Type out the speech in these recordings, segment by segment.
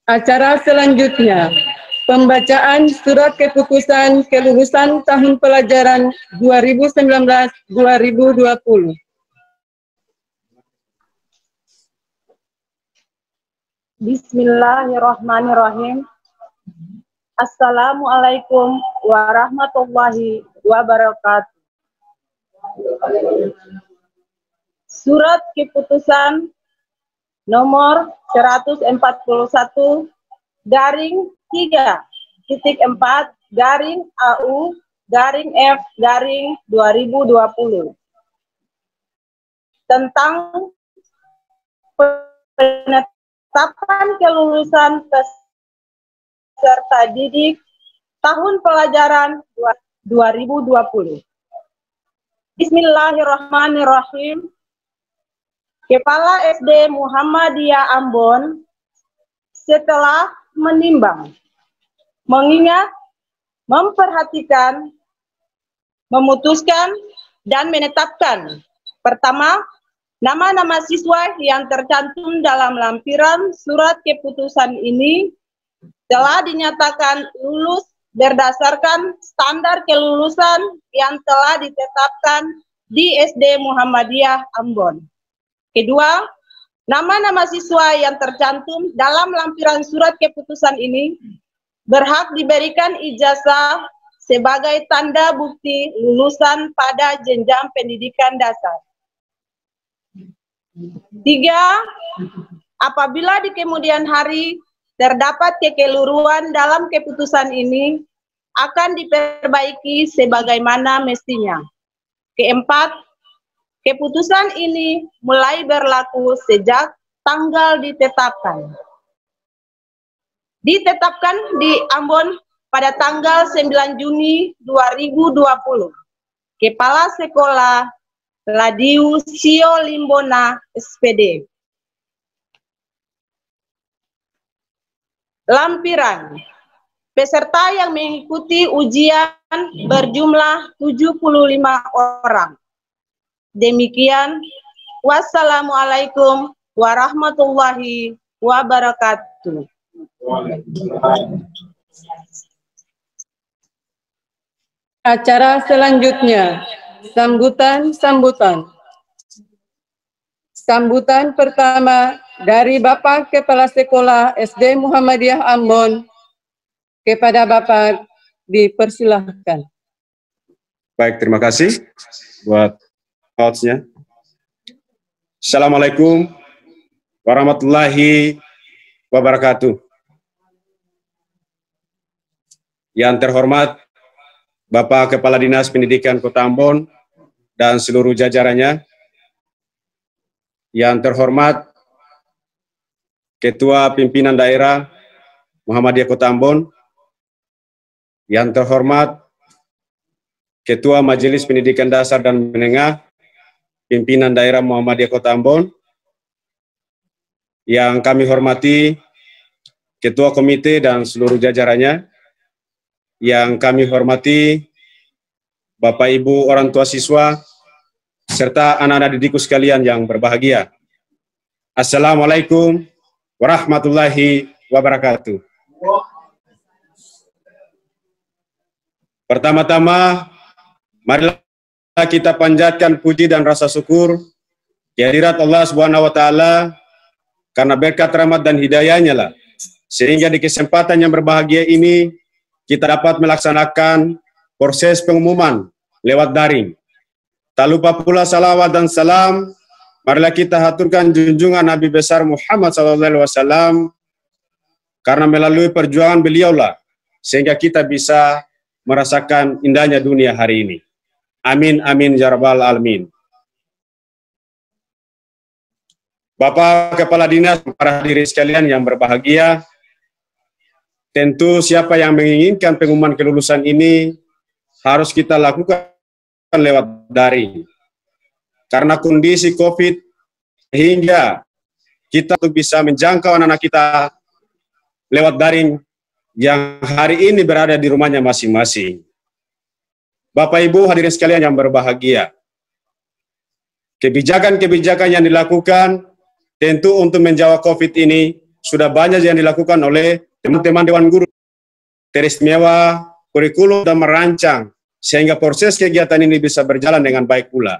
Acara selanjutnya, pembacaan surat keputusan kelulusan tahun pelajaran 2019-2020. Bismillahirrahmanirrahim. Assalamualaikum warahmatullahi wabarakatuh. Surat Keputusan nomor 141 garing 3.4 garing AU garing F garing 2020 tentang penetapan kelulusan peserta didik tahun pelajaran 2020. Bismillahirrahmanirrahim. Kepala SD Muhammadiyah Ambon setelah menimbang, mengingat, memperhatikan, memutuskan, dan menetapkan. Pertama, nama-nama siswa yang tercantum dalam lampiran surat keputusan ini telah dinyatakan lulus berdasarkan standar kelulusan yang telah ditetapkan di SD Muhammadiyah Ambon. Kedua, nama-nama siswa yang tercantum dalam lampiran surat keputusan ini berhak diberikan ijazah sebagai tanda bukti lulusan pada jenjang pendidikan dasar. Tiga, apabila di kemudian hari terdapat kekeliruan dalam keputusan ini, akan diperbaiki sebagaimana mestinya. Keempat, keputusan ini mulai berlaku sejak tanggal ditetapkan. Ditetapkan di Ambon pada tanggal 9 Juni 2020. Kepala Sekolah Ladiu Sio Limbona SPD. Lampiran. Peserta yang mengikuti ujian berjumlah 75 orang. Demikian, wassalamualaikum warahmatullahi wabarakatuh. Acara selanjutnya, sambutan. Sambutan pertama dari Bapak Kepala Sekolah SD Muhammadiyah Ambon. Kepada Bapak dipersilahkan. Baik, terima kasih buat host-nya. Assalamualaikum warahmatullahi wabarakatuh. Yang terhormat Bapak Kepala Dinas Pendidikan Kota Ambon dan seluruh jajarannya. Yang terhormat Ketua Pimpinan Daerah Muhammadiyah Kota Ambon. Yang terhormat Ketua Majelis Pendidikan Dasar dan Menengah Pimpinan Daerah Muhammadiyah Kota Ambon. Yang kami hormati Ketua Komite dan seluruh jajarannya. Yang kami hormati Bapak Ibu orang tua siswa serta anak-anak didikku sekalian yang berbahagia. Assalamualaikum warahmatullahi wabarakatuh. Pertama-tama, marilah kita panjatkan puji dan rasa syukur kehadirat Allah Subhanahu wa Ta'ala, karena berkat rahmat dan hidayahnya lah, sehingga di kesempatan yang berbahagia ini kita dapat melaksanakan proses pengumuman lewat daring. Tak lupa pula salawat dan salam, marilah kita haturkan junjungan Nabi besar Muhammad SAW, karena melalui perjuangan beliaulah sehingga kita bisa merasakan indahnya dunia hari ini. Amin, amin, ya rabbal alamin. Bapak Kepala Dinas, para hadirin sekalian yang berbahagia, tentu siapa yang menginginkan pengumuman kelulusan ini harus kita lakukan lewat daring. Karena kondisi COVID, sehingga kita bisa menjangkau anak-anak kita lewat daring yang hari ini berada di rumahnya masing-masing. Bapak Ibu hadirin sekalian yang berbahagia, kebijakan-kebijakan yang dilakukan tentu untuk menjawab COVID ini sudah banyak yang dilakukan oleh teman-teman Dewan Guru. Teristimewa kurikulum dan merancang sehingga proses kegiatan ini bisa berjalan dengan baik pula.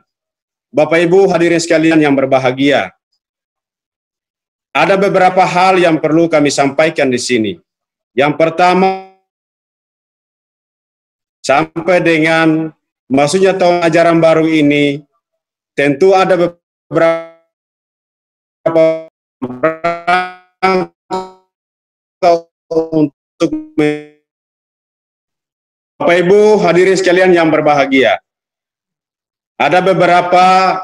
Bapak Ibu hadirin sekalian yang berbahagia, ada beberapa hal yang perlu kami sampaikan di sini. Yang pertama, sampai dengan masuknya tahun ajaran baru ini, tentu ada beberapa untuk Bapak Ibu hadirin sekalian yang berbahagia. Ada beberapa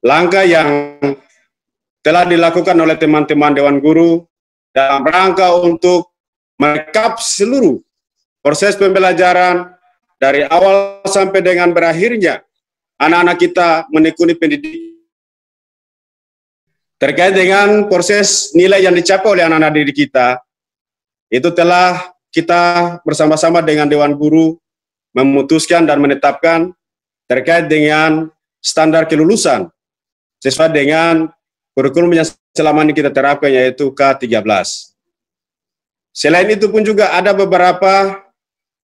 langkah yang telah dilakukan oleh teman-teman Dewan Guru dalam rangka untuk merekap seluruh proses pembelajaran dari awal sampai dengan berakhirnya anak-anak kita menekuni pendidikan terkait dengan proses nilai yang dicapai oleh anak-anak didik kita. Itu telah kita bersama-sama dengan Dewan Guru memutuskan dan menetapkan terkait dengan standar kelulusan sesuai dengan kurikulum yang selama ini kita terapkan, yaitu K13. Selain itu pun juga ada beberapa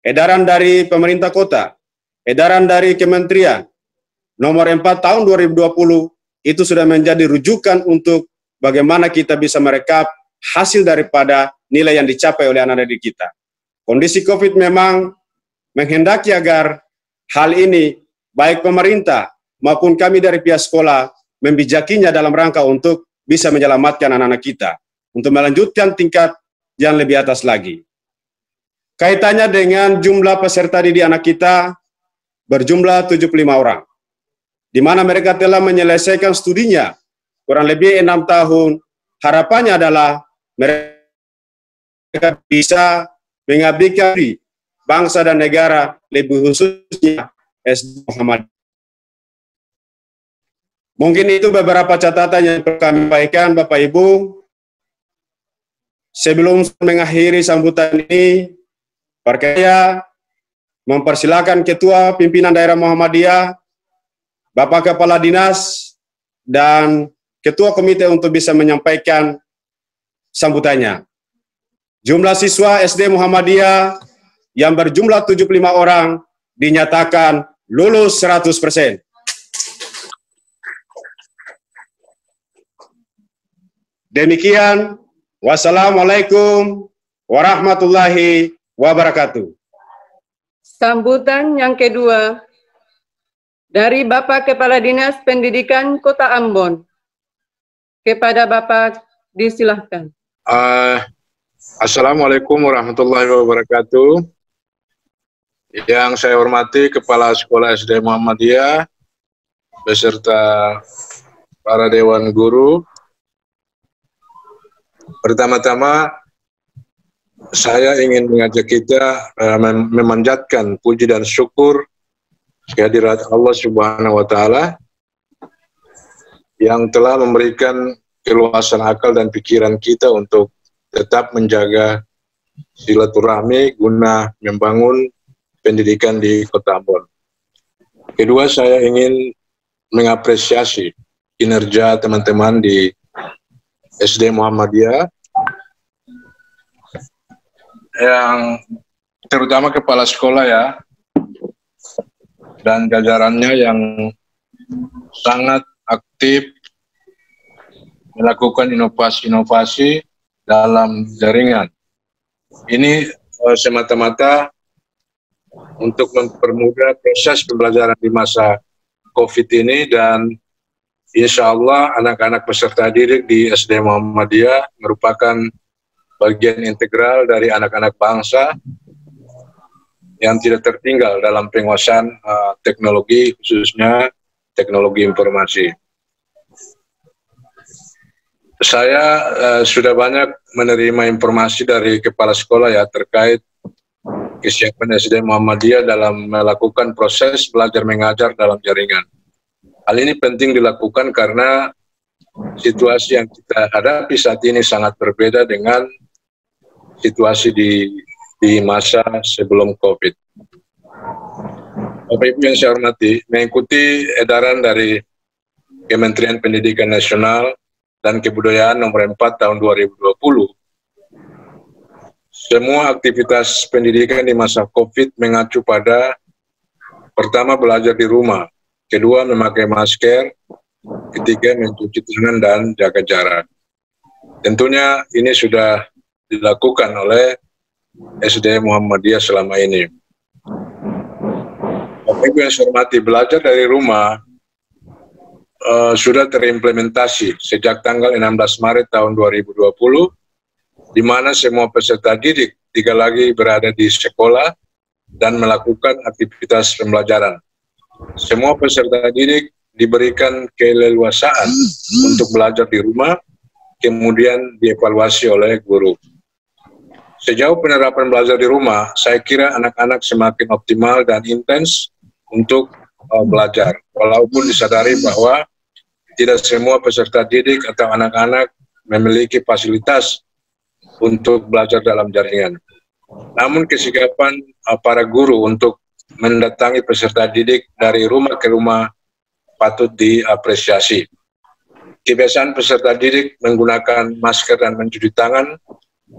edaran dari pemerintah kota, edaran dari kementerian, nomor 4 tahun 2020, itu sudah menjadi rujukan untuk bagaimana kita bisa merekap hasil daripada nilai yang dicapai oleh anak-anak didik kita. Kondisi COVID memang menghendaki agar hal ini, baik pemerintah maupun kami dari pihak sekolah, membijakinya dalam rangka untuk bisa menyelamatkan anak-anak kita, untuk melanjutkan tingkat yang lebih atas lagi. Kaitannya dengan jumlah peserta didik anak kita berjumlah 75 orang, di mana mereka telah menyelesaikan studinya kurang lebih 6 tahun. Harapannya adalah mereka bisa mengabdikan diri bangsa dan negara, lebih khususnya SD Muhammadiyah. Mungkin itu beberapa catatan yang kami sampaikan, Bapak Ibu. Sebelum mengakhiri sambutan ini, saya mempersilakan Ketua Pimpinan Daerah Muhammadiyah, Bapak Kepala Dinas, dan Ketua Komite untuk bisa menyampaikan sambutannya. Jumlah siswa SD Muhammadiyah yang berjumlah 75 orang dinyatakan lulus 100%. Demikian, wassalamualaikum warahmatullahi wabarakatuh. Sambutan yang kedua dari Bapak Kepala Dinas Pendidikan Kota Ambon. Kepada Bapak disilahkan. Assalamualaikum warahmatullahi wabarakatuh. Yang saya hormati Kepala Sekolah SD Muhammadiyah beserta para Dewan Guru. Pertama-tama, saya ingin mengajak kita memanjatkan puji dan syukur kehadirat Allah Subhanahu wa Ta'ala yang telah memberikan keluasan akal dan pikiran kita untuk tetap menjaga silaturahmi guna membangun pendidikan di Kota Ambon. Kedua, saya ingin mengapresiasi kinerja teman-teman di SD Muhammadiyah, yang terutama kepala sekolah ya, dan jajarannya yang sangat aktif melakukan inovasi-inovasi dalam jaringan. Ini semata-mata untuk mempermudah proses pembelajaran di masa COVID ini, dan insya Allah anak-anak peserta didik di SD Muhammadiyah merupakan bagian integral dari anak-anak bangsa yang tidak tertinggal dalam penguasaan teknologi, khususnya teknologi informasi. Saya sudah banyak menerima informasi dari kepala sekolah ya terkait kesiapan SD Muhammadiyah dalam melakukan proses belajar mengajar dalam jaringan. Hal ini penting dilakukan karena situasi yang kita hadapi saat ini sangat berbeda dengan situasi di masa sebelum COVID. Bapak Ibu yang saya hormati, mengikuti edaran dari Kementerian Pendidikan Nasional dan Kebudayaan nomor 4 tahun 2020, semua aktivitas pendidikan di masa COVID mengacu pada pertama, belajar di rumah, kedua, memakai masker, ketiga, mencuci tangan dan jaga jarak. Tentunya ini sudah dilakukan oleh SD Muhammadiyah selama ini. Ibu yang saya hormati, belajar dari rumah sudah terimplementasi sejak tanggal 16 Maret tahun 2020, di mana semua peserta didik tidak lagi berada di sekolah dan melakukan aktivitas pembelajaran. Semua peserta didik diberikan keleluasaan untuk belajar di rumah, kemudian dievaluasi oleh guru. Sejauh penerapan belajar di rumah, saya kira anak-anak semakin optimal dan intens untuk belajar. Walaupun disadari bahwa tidak semua peserta didik atau anak-anak memiliki fasilitas untuk belajar dalam jaringan. Namun kesigapan para guru untuk mendatangi peserta didik dari rumah ke rumah patut diapresiasi. Kebiasaan peserta didik menggunakan masker dan mencuci tangan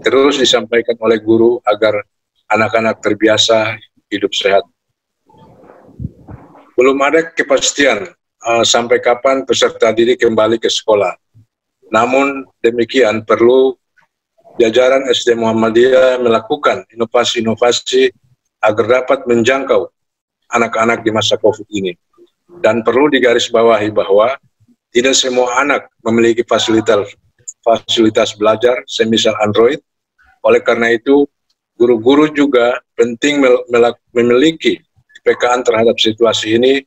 terus disampaikan oleh guru agar anak-anak terbiasa hidup sehat. Belum ada kepastian sampai kapan peserta didik kembali ke sekolah. Namun demikian perlu jajaran SD Muhammadiyah melakukan inovasi-inovasi agar dapat menjangkau anak-anak di masa COVID ini. Dan perlu digarisbawahi bahwa tidak semua anak memiliki fasilitas belajar semisal Android. Oleh karena itu, guru-guru juga penting memiliki kepekaan terhadap situasi ini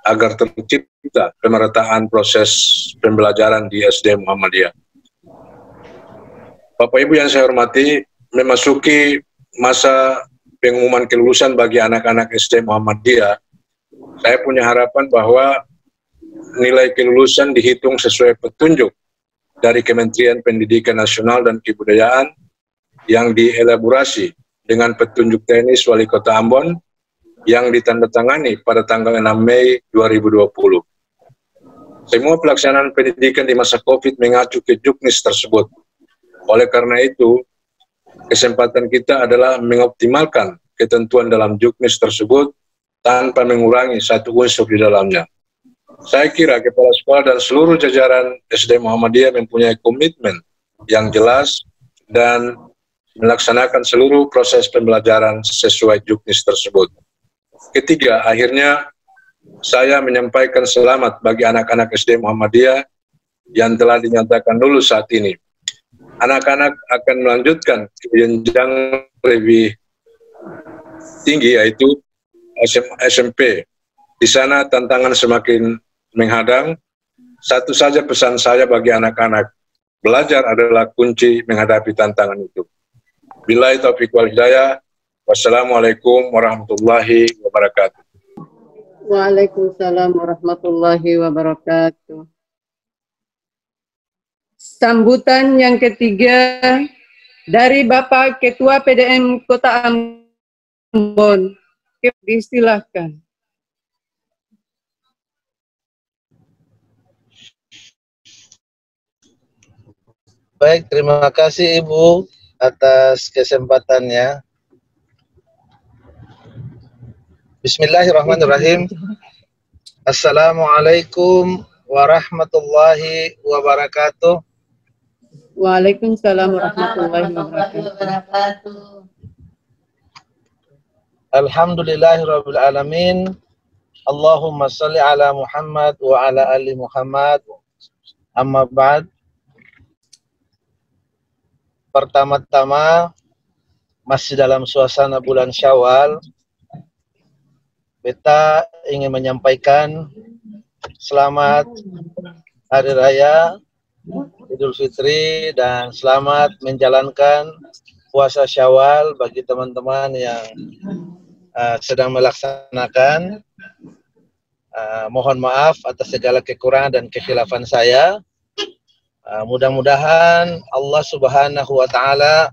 agar tercipta pemerataan proses pembelajaran di SD Muhammadiyah. Bapak Ibu yang saya hormati, memasuki masa pengumuman kelulusan bagi anak-anak SD Muhammadiyah, saya punya harapan bahwa nilai kelulusan dihitung sesuai petunjuk dari Kementerian Pendidikan Nasional dan Kebudayaan yang dielaborasi dengan petunjuk teknis Wali Kota Ambon yang ditandatangani pada tanggal 6 Mei 2020. Semua pelaksanaan pendidikan di masa COVID mengacu ke juknis tersebut. Oleh karena itu, kesempatan kita adalah mengoptimalkan ketentuan dalam juknis tersebut tanpa mengurangi satu unsur di dalamnya. Saya kira kepala sekolah dan seluruh jajaran SD Muhammadiyah mempunyai komitmen yang jelas dan melaksanakan seluruh proses pembelajaran sesuai juknis tersebut. Ketiga, akhirnya saya menyampaikan selamat bagi anak-anak SD Muhammadiyah yang telah dinyatakan lulus saat ini. Anak-anak akan melanjutkan ke jenjang lebih tinggi, yaitu SMP. Di sana tantangan semakin menghadang. Satu saja pesan saya bagi anak-anak, belajar adalah kunci menghadapi tantangan itu. Billahi taufiq wal hidayah. Wassalamualaikum warahmatullahi wabarakatuh. Waalaikumsalam warahmatullahi wabarakatuh. Sambutan yang ketiga dari Bapak Ketua PDM Kota Ambon. Disilahkan. Baik, terima kasih Ibu atas kesempatannya. Bismillahirrahmanirrahim. Assalamualaikum warahmatullahi wabarakatuh. Waalaikumsalam warahmatullahi wabarakatuh. Alhamdulillahirabbil alamin. Allahumma shalli ala Muhammad wa ala ali Muhammad. Amma ba'd. Pertama-tama, masih dalam suasana bulan Syawal, beta ingin menyampaikan selamat Hari Raya Idul Fitri dan selamat menjalankan puasa Syawal bagi teman-teman yang sedang melaksanakan. Mohon maaf atas segala kekurangan dan kekhilafan saya. Mudah-mudahan Allah Subhanahu wa Ta'ala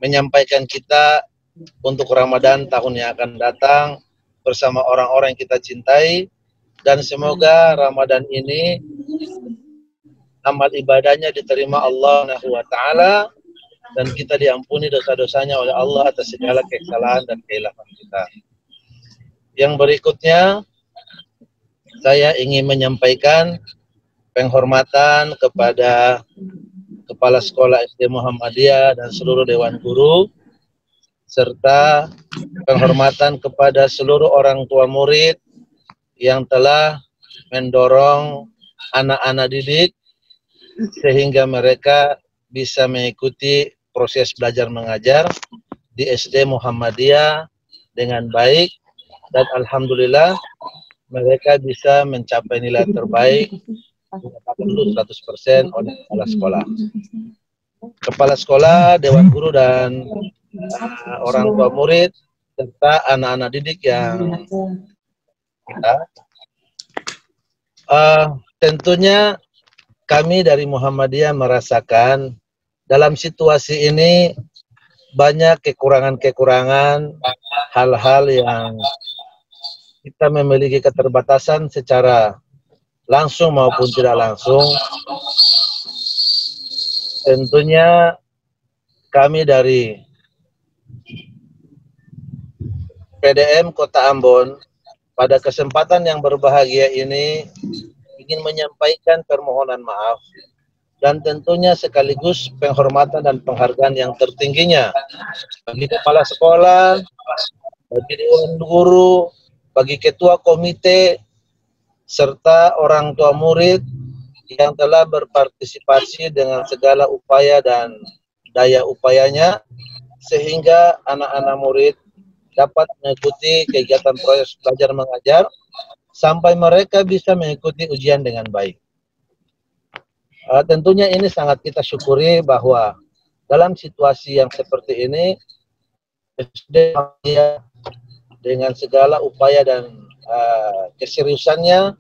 menyampaikan kita untuk Ramadan tahun yang akan datang bersama orang-orang yang kita cintai, dan semoga Ramadan ini amal ibadahnya diterima Allah Subhanahu wa Ta'ala dan kita diampuni dosa-dosanya oleh Allah atas segala kesalahan dan kekhilafan kita. Yang berikutnya, saya ingin menyampaikan penghormatan kepada Kepala Sekolah SD Muhammadiyah dan seluruh Dewan Guru serta penghormatan kepada seluruh orang tua murid yang telah mendorong anak-anak didik sehingga mereka bisa mengikuti proses belajar mengajar di SD Muhammadiyah dengan baik, dan alhamdulillah mereka bisa mencapai nilai terbaik lulus 100% oleh kepala sekolah. Kepala sekolah, dewan guru, dan orang tua murid serta anak-anak didik yang kita tentunya kami dari Muhammadiyah merasakan dalam situasi ini banyak kekurangan-kekurangan, hal-hal yang kita memiliki keterbatasan secara langsung maupun tidak langsung. Tentunya kami dari PDM Kota Ambon pada kesempatan yang berbahagia ini ingin menyampaikan permohonan maaf dan tentunya sekaligus penghormatan dan penghargaan yang tertingginya bagi kepala sekolah, bagi dewan guru, bagi ketua komite, serta orang tua murid yang telah berpartisipasi dengan segala upaya dan daya upayanya sehingga anak-anak murid dapat mengikuti kegiatan proses belajar mengajar sampai mereka bisa mengikuti ujian dengan baik. Tentunya ini sangat kita syukuri bahwa dalam situasi yang seperti ini SD dengan segala upaya dan keseriusannya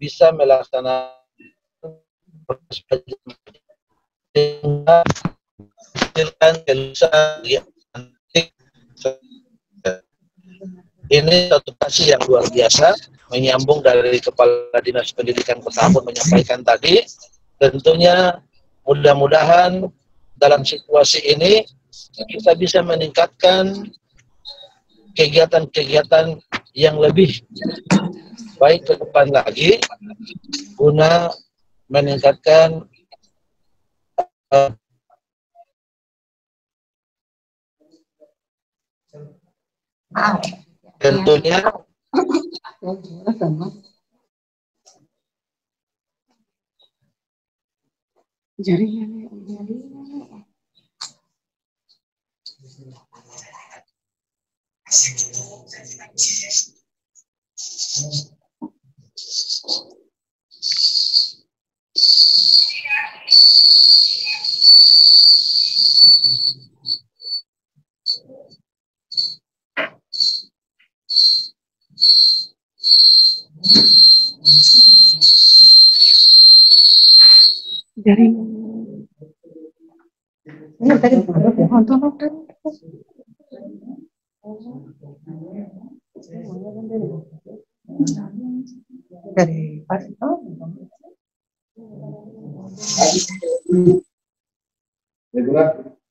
bisa melaksanakan proses belajar sehingga menghasilkan kelulusan. Ini satu kasih yang luar biasa, menyambung dari Kepala Dinas Pendidikan Kota Ambon menyampaikan tadi. Tentunya mudah-mudahan dalam situasi ini kita bisa meningkatkan kegiatan-kegiatan yang lebih baik ke depan lagi guna meningkatkan tentunya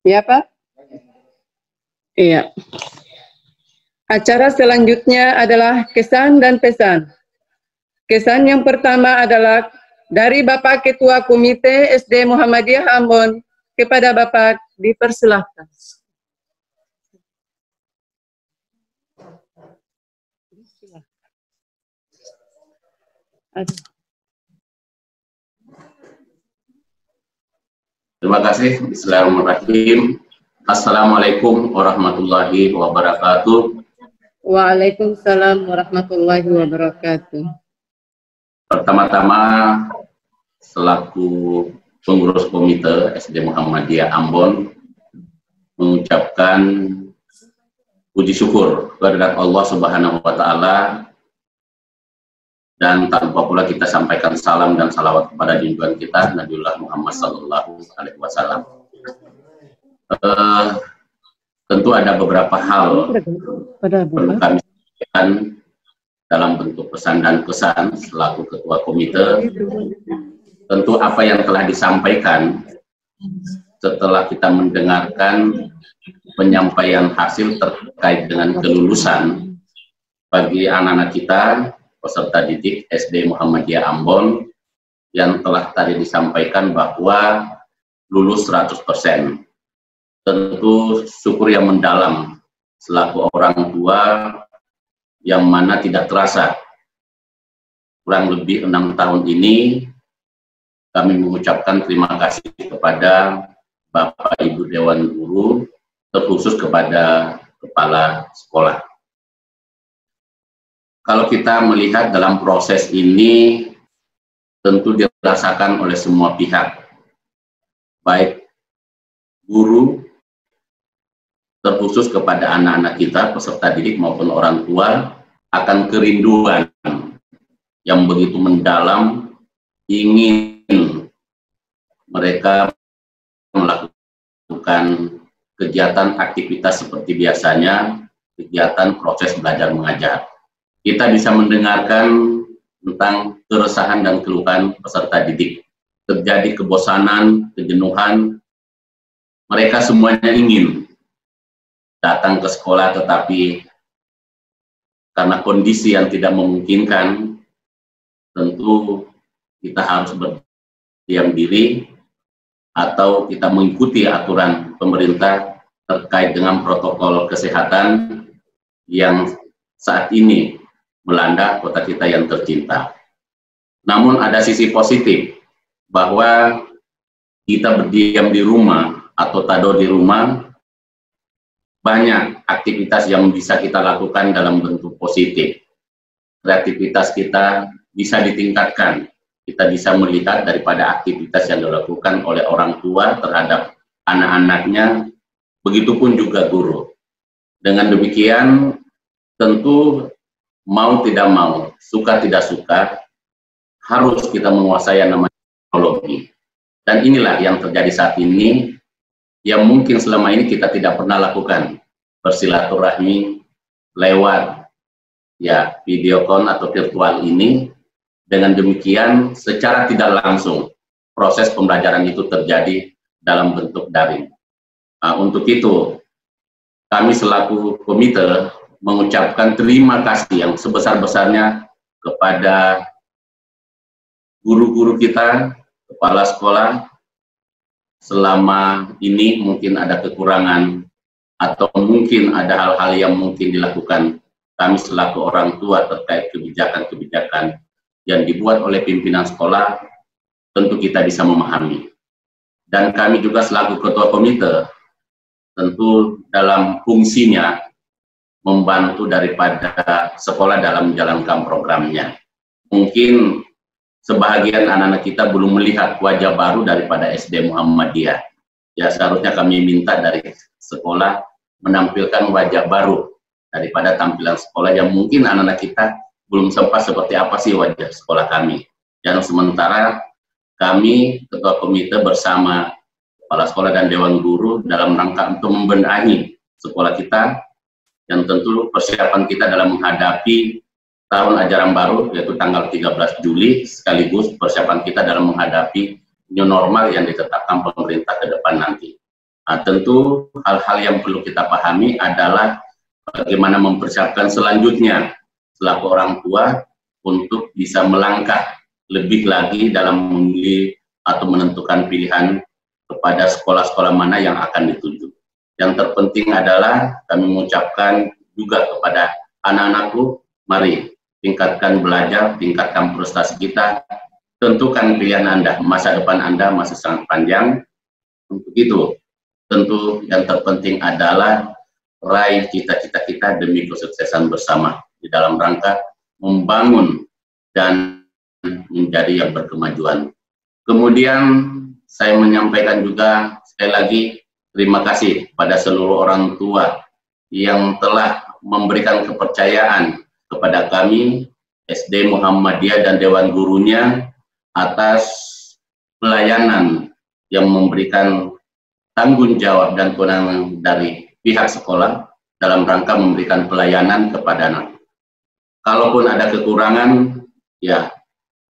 Ya, Pak? Iya. Acara selanjutnya adalah kesan dan pesan. Kesan yang pertama adalah dari Bapak Ketua Komite SD Muhammadiyah Ambon kepada Bapak, dipersilahkan. Terima kasih. Bismillahirrahmanirrahim. Assalamualaikum warahmatullahi wabarakatuh. Waalaikumsalam warahmatullahi wabarakatuh. Pertama-tama, selaku pengurus komite SD Muhammadiyah Ambon, mengucapkan puji syukur kehadirat Allah Subhanahu wa Ta'ala, dan tak lupa pula kita sampaikan salam dan salawat kepada junjungan kita Nabiullah Muhammad Sallallahu Alaihi Wasallam. Tentu ada beberapa hal perlu kami sampaikan dalam bentuk pesan dan kesan selaku ketua komite. Tentu apa yang telah disampaikan setelah kita mendengarkan penyampaian hasil terkait dengan kelulusan bagi anak-anak kita peserta didik SD Muhammadiyah Ambon yang telah tadi disampaikan bahwa lulus 100%. Tentu syukur yang mendalam selaku orang tua yang mana tidak terasa kurang lebih 6 tahun ini kami mengucapkan terima kasih kepada Bapak Ibu Dewan Guru, terkhusus kepada Kepala Sekolah. Kalau kita melihat dalam proses ini, tentu dirasakan oleh semua pihak, baik guru, terkhusus kepada anak-anak kita, peserta didik maupun orang tua, akan kerinduan yang begitu mendalam, ingin mereka melakukan kegiatan aktivitas seperti biasanya, kegiatan proses belajar mengajar. Kita bisa mendengarkan tentang keresahan dan keluhan peserta didik. Terjadi kebosanan, kejenuhan, mereka semuanya ingin datang ke sekolah, tetapi karena kondisi yang tidak memungkinkan, tentu kita harus berdiam diri atau kita mengikuti aturan pemerintah terkait dengan protokol kesehatan yang saat ini melanda kota kita yang tercinta. Namun ada sisi positif, bahwa kita berdiam di rumah atau tado di rumah, banyak aktivitas yang bisa kita lakukan dalam bentuk positif. Kreativitas kita bisa ditingkatkan. Kita bisa melihat daripada aktivitas yang dilakukan oleh orang tua terhadap anak-anaknya, begitupun juga guru. Dengan demikian, tentu mau tidak mau, suka tidak suka, harus kita menguasai yang namanya teknologi. Dan inilah yang terjadi saat ini, yang mungkin selama ini kita tidak pernah lakukan, bersilaturahmi lewat ya videocon atau virtual ini. Dengan demikian, secara tidak langsung, proses pembelajaran itu terjadi dalam bentuk daring. Nah, untuk itu, kami selaku komite mengucapkan terima kasih yang sebesar-besarnya kepada guru-guru kita, kepala sekolah. Selama ini mungkin ada kekurangan atau mungkin ada hal-hal yang mungkin dilakukan kami selaku orang tua terkait kebijakan-kebijakan yang dibuat oleh pimpinan sekolah, tentu kita bisa memahami. Dan kami juga selaku ketua komite, tentu dalam fungsinya membantu daripada sekolah dalam menjalankan programnya. Mungkin sebahagian anak-anak kita belum melihat wajah baru daripada SD Muhammadiyah. Ya, seharusnya kami minta dari sekolah menampilkan wajah baru daripada tampilan sekolah yang mungkin anak-anak kita belum sempat seperti apa sih wajah sekolah kami. Dan sementara kami, ketua komite bersama kepala sekolah dan dewan guru dalam rangka untuk membenahi sekolah kita, yang tentu persiapan kita dalam menghadapi tahun ajaran baru, yaitu tanggal 13 Juli, sekaligus persiapan kita dalam menghadapi new normal yang ditetapkan pemerintah ke depan nanti. Nah, tentu hal-hal yang perlu kita pahami adalah bagaimana mempersiapkan selanjutnya selaku orang tua untuk bisa melangkah lebih lagi dalam memilih atau menentukan pilihan kepada sekolah-sekolah mana yang akan dituju. Yang terpenting adalah kami mengucapkan juga kepada anak-anakku, mari tingkatkan belajar, tingkatkan prestasi kita, tentukan pilihan Anda, masa depan Anda masih sangat panjang. Untuk itu, tentu yang terpenting adalah raih cita-cita kita demi kesuksesan bersama di dalam rangka membangun dan menjadi yang berkemajuan. Kemudian saya menyampaikan juga sekali lagi terima kasih pada seluruh orang tua yang telah memberikan kepercayaan kepada kami, SD Muhammadiyah dan Dewan Gurunya, atas pelayanan yang memberikan tanggung jawab dan kewenangan dari pihak sekolah dalam rangka memberikan pelayanan kepada anak. Kalaupun ada kekurangan, ya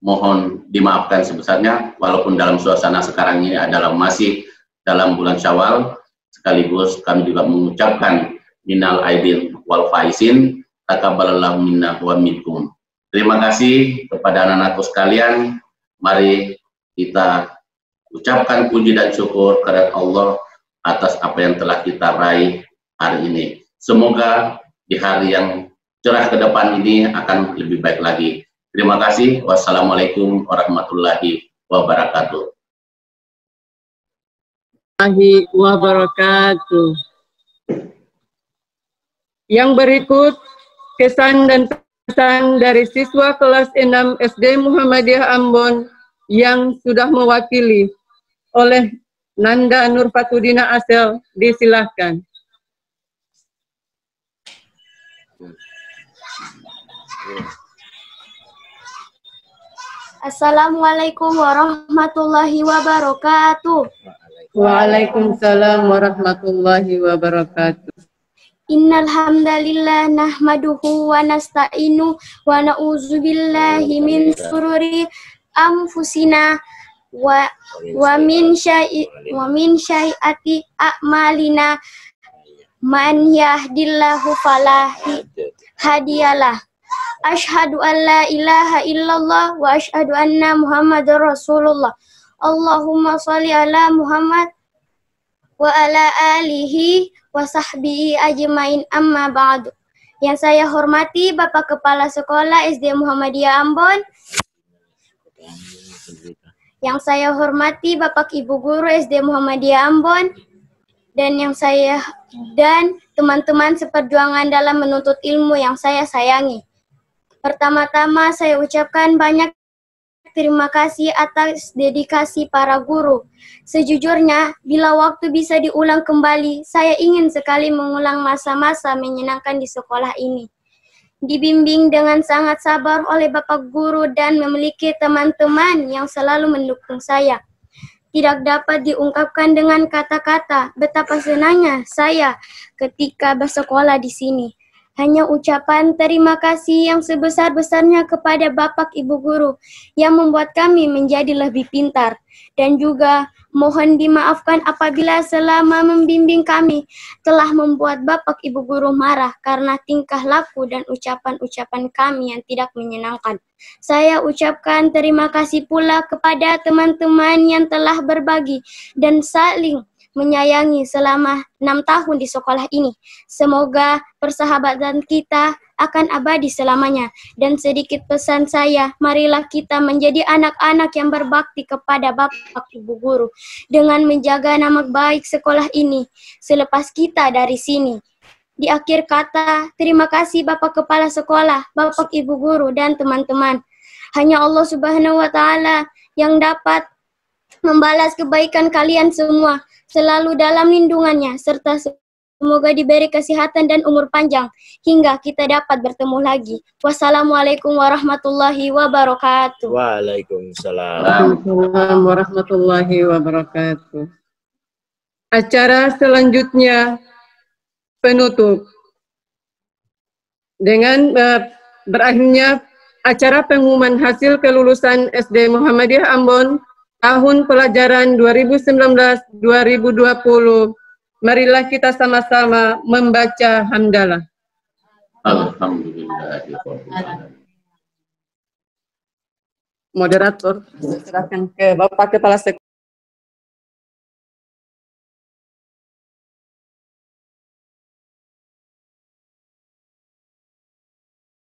mohon dimaafkan sebesarnya, walaupun dalam suasana sekarang ini adalah masih dalam bulan Syawal, sekaligus kami juga mengucapkan minal aidin wal faizin, takabbalallahu minna wa minkum. Terima kasih kepada anak-anakku sekalian. Mari kita ucapkan puji dan syukur kepada Allah atas apa yang telah kita raih hari ini. Semoga di hari yang cerah ke depan ini akan lebih baik lagi. Terima kasih. Wassalamualaikum warahmatullahi wabarakatuh. Wabarakatuh. Yang berikut kesan dan pesan dari siswa kelas 6 SD Muhammadiyah Ambon yang sudah mewakili oleh Nanda Nur Fatudina Asel, disilahkan. Assalamualaikum warahmatullahi wabarakatuh. Waalaikumsalam warahmatullahi wabarakatuh. Innal hamdalillah nahmaduhu wa nasta'inu wa na'udzubillahi min syururi anfusina wa min syai'ati a'malina. Man yahdillahu fala hadiyalah. Asyhadu an la ilaha illallah wa asyhadu anna Muhammadar Rasulullah. Allahumma sholli ala Muhammad wa ala alihi wa sahbihi ajmain, amma ba'du. Yang saya hormati Bapak Kepala Sekolah SD Muhammadiyah Ambon. Yang saya hormati Bapak Ibu Guru SD Muhammadiyah Ambon. Dan teman-teman seperjuangan dalam menuntut ilmu yang saya sayangi. Pertama-tama saya ucapkan banyak terima kasih atas dedikasi para guru. Sejujurnya, bila waktu bisa diulang kembali, saya ingin sekali mengulang masa-masa menyenangkan di sekolah ini. Dibimbing dengan sangat sabar oleh Bapak Guru dan memiliki teman-teman yang selalu mendukung saya. Tidak dapat diungkapkan dengan kata-kata betapa senangnya saya ketika bersekolah di sini. Hanya ucapan terima kasih yang sebesar-besarnya kepada Bapak Ibu Guru yang membuat kami menjadi lebih pintar. Dan juga mohon dimaafkan apabila selama membimbing kami telah membuat Bapak Ibu Guru marah karena tingkah laku dan ucapan-ucapan kami yang tidak menyenangkan. Saya ucapkan terima kasih pula kepada teman-teman yang telah berbagi dan saling menyayangi selama 6 tahun di sekolah ini. Semoga persahabatan kita akan abadi selamanya. Dan sedikit pesan saya, marilah kita menjadi anak-anak yang berbakti kepada Bapak Ibu Guru dengan menjaga nama baik sekolah ini selepas kita dari sini. Di akhir kata, terima kasih Bapak Kepala Sekolah, Bapak Ibu Guru, dan teman-teman. Hanya Allah Subhanahu wa Ta'ala yang dapat membalas kebaikan kalian semua, selalu dalam lindungannya, serta semoga diberi kesehatan dan umur panjang, hingga kita dapat bertemu lagi. Wassalamualaikum warahmatullahi wabarakatuh. Waalaikumsalam warahmatullahi wabarakatuh. Acara selanjutnya penutup. Dengan berakhirnya acara pengumuman hasil kelulusan SD Muhammadiyah Ambon tahun pelajaran 2019-2020. Marilah kita sama-sama membaca hamdalah. Alhamdulillah. Moderator, serahkan ke Bapak Kepala Sekolah.